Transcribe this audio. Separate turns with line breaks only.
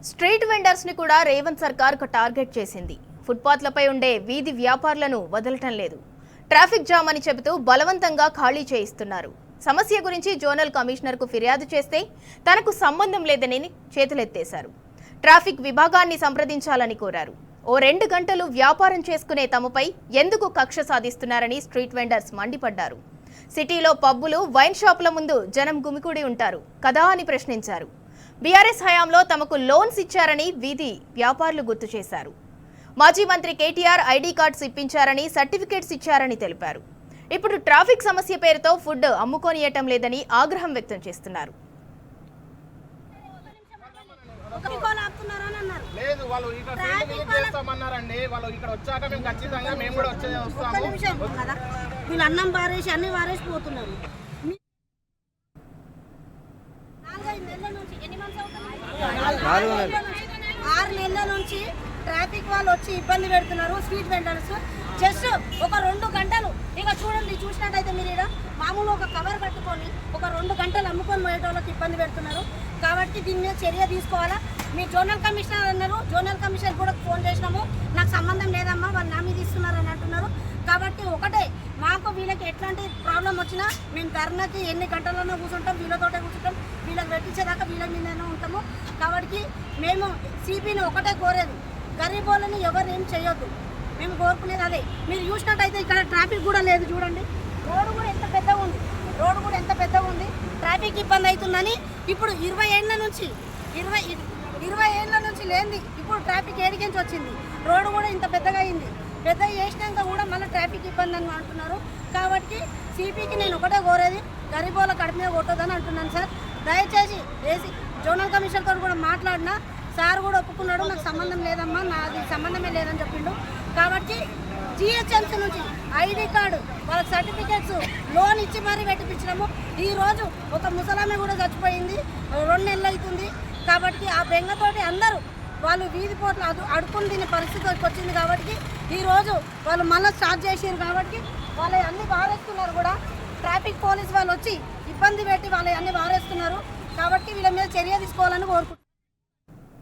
Street vendors ని కూడా రేవంత్ సర్కార్ టార్గెట్ చేసింది. ఫుట్పాత్లపై ఉండే వీధి వ్యాపారులను వదలటం లేదు. ట్రాఫిక్ జామ్ అని చెబుతూ బలవంతంగా ఖాళీ చేయిస్తున్నారు. సమస్య గురించి జోనల్ కమిషనర్కు ఫిర్యాదు చేస్తే తనకు సంబంధం లేదని చేతులెత్తేశారు. ట్రాఫిక్ విభాగాన్ని సంప్రదించాలని కోరారు. ఓ 2 గంటలు వ్యాపారం చేసుకునే తమపై ఎందుకు కక్ష సాధిస్తున్నారని స్ట్రీట్ వెండర్స్ మండిపడ్డారు. సిటీలో పబ్బులు, వైన్ షాపుల ముందు జనం గుమికూడి ఉంటారు కదా అని ప్రశ్నించారు. బీఆర్ఎస్ హయాంలో తమకు లోన్స్ ఇచ్చారని వీధి వ్యాపారులు గుర్తు చేశారు. మాజీ మంత్రి కేటీఆర్ ఐడి కార్డ్స్ ఇప్పించారని, సర్టిఫికేట్స్ ఇచ్చారని తెలిపారు. ఇప్పుడు ట్రాఫిక్ సమస్య పేరుతో ఫుడ్ అమ్ముకోనియటం లేదని ఆగ్రహం వ్యక్తం చేస్తున్నారు.
లేదు వాళ్ళు ఇక్కడ చేస్తామన్నారండి. వాళ్ళు ఇక్కడ వచ్చాక మేము ఖచ్చితంగా మేము కూడా వస్తాము.
వీళ్ళు అన్నం బారేసి అన్ని బారేసి పోతున్నారు. 6 నెలల నుంచి ట్రాఫిక్ వాళ్ళు వచ్చి ఇబ్బంది పెడుతున్నారు. స్ట్రీట్ వెండర్స్ జస్ట్ ఒక 2 గంటలు ఇక చూడండి, చూసినట్టయితే మీరు ఇక్కడ మామూలు ఒక కవర్ కట్టుకొని ఒక 2 గంటలు అమ్ముకొని పోయేటోళ్ళకి ఇబ్బంది పెడుతున్నారు. కాబట్టి దీని మీద చర్య తీసుకోవాలా. మీ జోనల్ కమిషనర్ అన్నారు, జోనల్ కమిషనర్ కూడా ఫోన్ చేసినాము, నాకు సంబంధం లేదమ్మా, వాళ్ళు నా మీద ఇస్తున్నారని అంటున్నారు. కాబట్టి ఒకటే, మాకు వీళ్ళకి ఎట్లాంటి ప్రాబ్లం వచ్చినా మేము ధర్నాకి ఎన్ని గంటలన్నా కూర్చుంటాం, వీళ్ళతోటే కూర్చుంటాం, వీళ్ళకి పెట్టించేదాకా వీళ్ళ మీదనే ఉంటాము. కాబట్టి మేము సిపిని ఒకటే కోరేది, గరీబోళ్ళని ఎవరు ఏం చేయొద్దు. మేము కోరుకునేది అదే. మీరు చూసినట్టయితే ఇక్కడ ట్రాఫిక్ కూడా లేదు. చూడండి, రోడ్డు కూడా ఎంత పెద్దగా ఉంది. ట్రాఫిక్ ఇబ్బంది అవుతుందని ఇప్పుడు 20 ఏళ్ళ నుంచి లేనిది ఇప్పుడు ట్రాఫిక్ ఏడికించి వచ్చింది. రోడ్డు కూడా ఇంత పెద్దగా అయింది. పెద్దగా చేసినాక కూడా మళ్ళీ ట్రాఫిక్ ఇబ్బంది అని అంటున్నారు. కాబట్టి సిపికి నేను ఒకటే కోరేది, గరీబోళ్ళ కడుపు మీద కొట్టొద్దని అంటున్నాను సార్. దయచేసి ఏసీ జోనల్ కమిషనర్తో కూడా మాట్లాడినా సార్ కూడా ఒప్పుకున్నాడు, నాకు సంబంధం లేదమ్మా, నాది సంబంధమే లేదని చెప్పిండు. కాబట్టి జిహెచ్ఎంసీ నుంచి ఐడి కార్డు, వాళ్ళకి సర్టిఫికేట్స్, లోన్ ఇచ్చి మరీ పెట్టించినాము. ఈరోజు ఒక ముసలామె కూడా చచ్చిపోయింది, 2 నెలలు అవుతుంది. కాబట్టి ఆ బెంగతోటి అందరూ వాళ్ళు వీధి పోట్లు అడుక్కుని తినే పరిస్థితి వచ్చింది. కాబట్టి ఈరోజు వాళ్ళు మళ్ళీ స్టార్ట్ చేసారు. కాబట్టి వాళ్ళు అన్ని బారేస్తున్నారు కూడా. ట్రాఫిక్ పోలీస్ వాళ్ళు వచ్చి ఇబ్బంది పెట్టి వాళ్ళు అన్ని బారేస్తున్నారు. కాబట్టి వీళ్ళ మీద చర్య తీసుకోవాలని కోరుకుంటున్నారు.